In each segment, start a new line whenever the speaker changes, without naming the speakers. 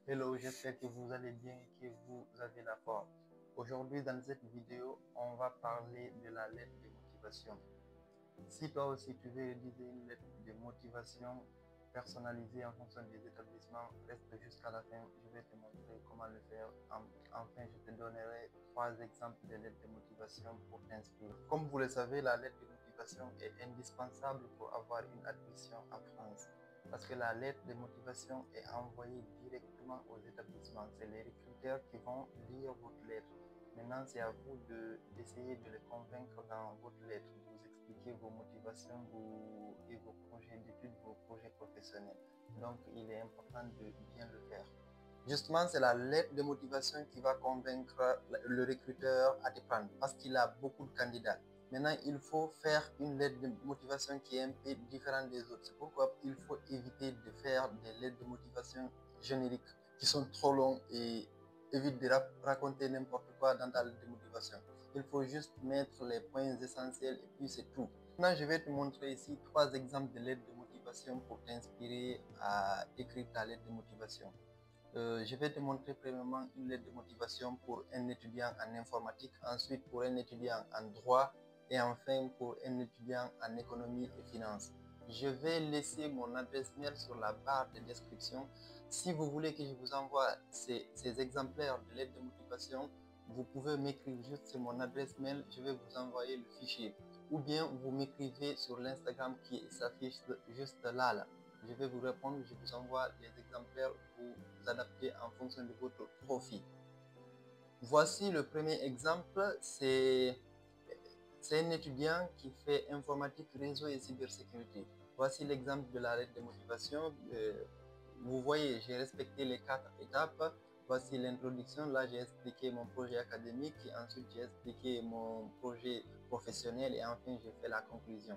Hello, j'espère que vous allez bien et que vous avez la forme. Aujourd'hui, dans cette vidéo, on va parler de la lettre de motivation. Si toi aussi tu veux rédiger une lettre de motivation personnalisée en fonction des établissements, reste jusqu'à la fin. Je vais te montrer comment le faire. Enfin, je te donnerai 3 exemples de lettres de motivation pour t'inspirer. Comme vous le savez, la lettre de motivation est indispensable pour avoir une admission en France. Parce que la lettre de motivation est envoyée directement aux établissements. C'est les recruteurs qui vont lire votre lettre. Maintenant, c'est à vous d'essayer de les convaincre dans votre lettre, de vous expliquer vos motivations et vos projets d'études, vos projets professionnels. Donc, il est important de bien le faire. Justement, c'est la lettre de motivation qui va convaincre le recruteur à te prendre parce qu'il a beaucoup de candidats. Maintenant, il faut faire une lettre de motivation qui est un peu différente des autres. C'est pourquoi il faut éviter de faire des lettres de motivation génériques qui sont trop longues et évite de raconter n'importe quoi dans ta lettre de motivation. Il faut juste mettre les points essentiels et puis c'est tout. Maintenant, je vais te montrer ici 3 exemples de lettres de motivation pour t'inspirer à écrire ta lettre de motivation. Je vais te montrer premièrement une lettre de motivation pour un étudiant en informatique, ensuite pour un étudiant en droit et enfin pour un étudiant en économie et finance. Je vais laisser mon adresse mail sur la barre de description. Si vous voulez que je vous envoie ces exemplaires de lettres de motivation, vous pouvez m'écrire juste sur mon adresse mail, je vais vous envoyer le fichier. Ou bien vous m'écrivez sur l'Instagram qui s'affiche juste là. Je vais vous répondre, je vous envoie les exemplaires, vous adaptez en fonction de votre profil. Voici le premier exemple, c'est un étudiant qui fait informatique, réseau et cybersécurité. Voici l'exemple de la lettre de motivation. Vous voyez, j'ai respecté les 4 étapes. Voici l'introduction. Là, j'ai expliqué mon projet académique et ensuite j'ai expliqué mon projet professionnel et enfin j'ai fait la conclusion.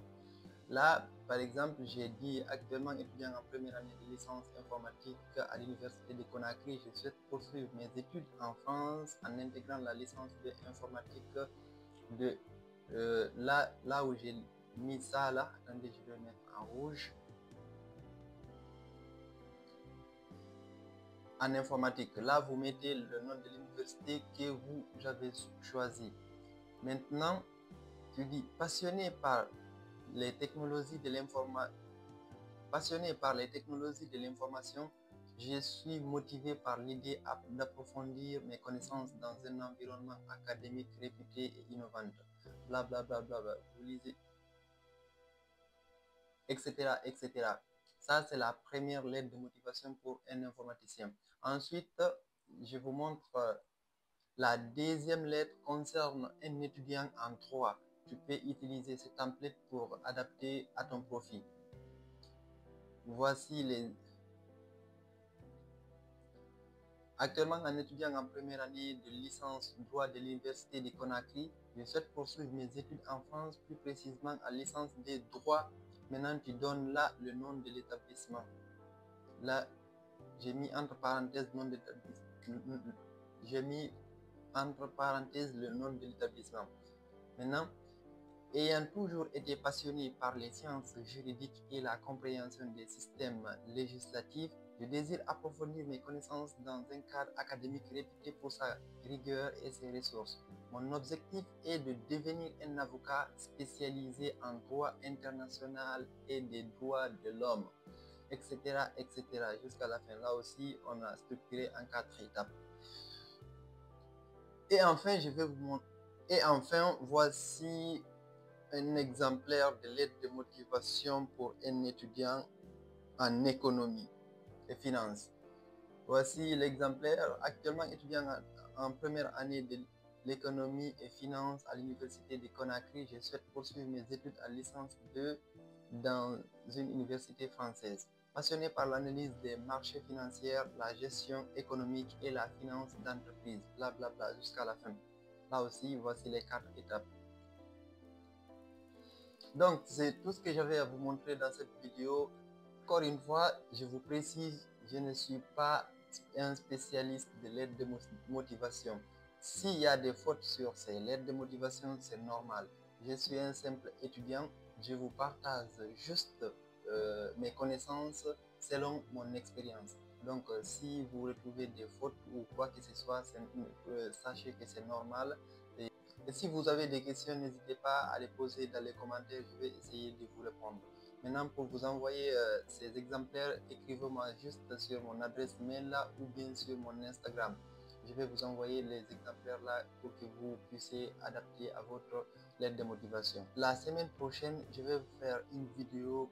Là, par exemple, j'ai dit actuellement étudiant en première année de licence informatique à l'université de Conakry. Je souhaite poursuivre mes études en France en intégrant la licence de informatique de là où j'ai mis ça là. Attendez, je vais le mettre en rouge. En informatique, là, vous mettez le nom de l'université que vous avez choisi. Maintenant, tu dis passionné par les technologies de l'information. Passionné par les technologies de l'information, je suis motivé par l'idée d'approfondir mes connaissances dans un environnement académique réputé et innovant. Bla bla bla bla bla. Vous lisez, etc., etc. Ça, c'est la première lettre de motivation pour un informaticien. Ensuite, je vous montre la deuxième lettre concerne un étudiant en droit. Tu peux utiliser ce template pour adapter à ton profil. Voici les Actuellement, un étudiant en première année de licence droit de l'Université de Conakry, je souhaite poursuivre mes études en France, plus précisément en licence de droit. Maintenant, tu donnes là le nom de l'établissement. Là, j'ai mis entre parenthèses nom d'établissement. J'ai mis entre parenthèses le nom de l'établissement. Maintenant, ayant toujours été passionné par les sciences juridiques et la compréhension des systèmes législatifs, je désire approfondir mes connaissances dans un cadre académique réputé pour sa rigueur et ses ressources. Mon objectif est de devenir un avocat spécialisé en droit international et des droits de l'homme, etc., etc., jusqu'à la fin. Là aussi, on a structuré en 4 étapes. Et enfin, voici un exemplaire de lettre de motivation pour un étudiant en économie et finance. Voici l'exemplaire. Actuellement étudiant en première année de l'économie et finance à l'université de Conakry, je souhaite poursuivre mes études à licence 2 dans une université française. Passionné par l'analyse des marchés financiers, la gestion économique et la finance d'entreprise, blablabla, jusqu'à la fin. Là aussi, voici les 4 étapes. Donc, c'est tout ce que j'avais à vous montrer dans cette vidéo. Encore une fois, je vous précise, je ne suis pas un spécialiste de lettres de motivation. S'il y a des fautes sur ces lettres de motivation, c'est normal. Je suis un simple étudiant. Je vous partage juste mes connaissances selon mon expérience. Donc, si vous retrouvez des fautes ou quoi que ce soit, sachez que c'est normal. Et si vous avez des questions, n'hésitez pas à les poser dans les commentaires. Je vais essayer de vous répondre. Maintenant, pour vous envoyer ces exemplaires, écrivez-moi juste sur mon adresse mail là ou bien sur mon Instagram. Je vais vous envoyer les exemplaires là pour que vous puissiez adapter à votre lettre de motivation. La semaine prochaine, je vais vous faire une vidéo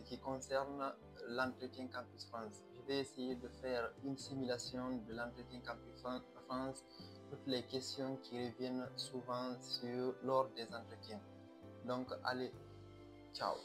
qui concerne l'entretien Campus France. Je vais essayer de faire une simulation de l'entretien Campus France, toutes les questions qui reviennent souvent lors des entretiens. Donc, allez, ciao.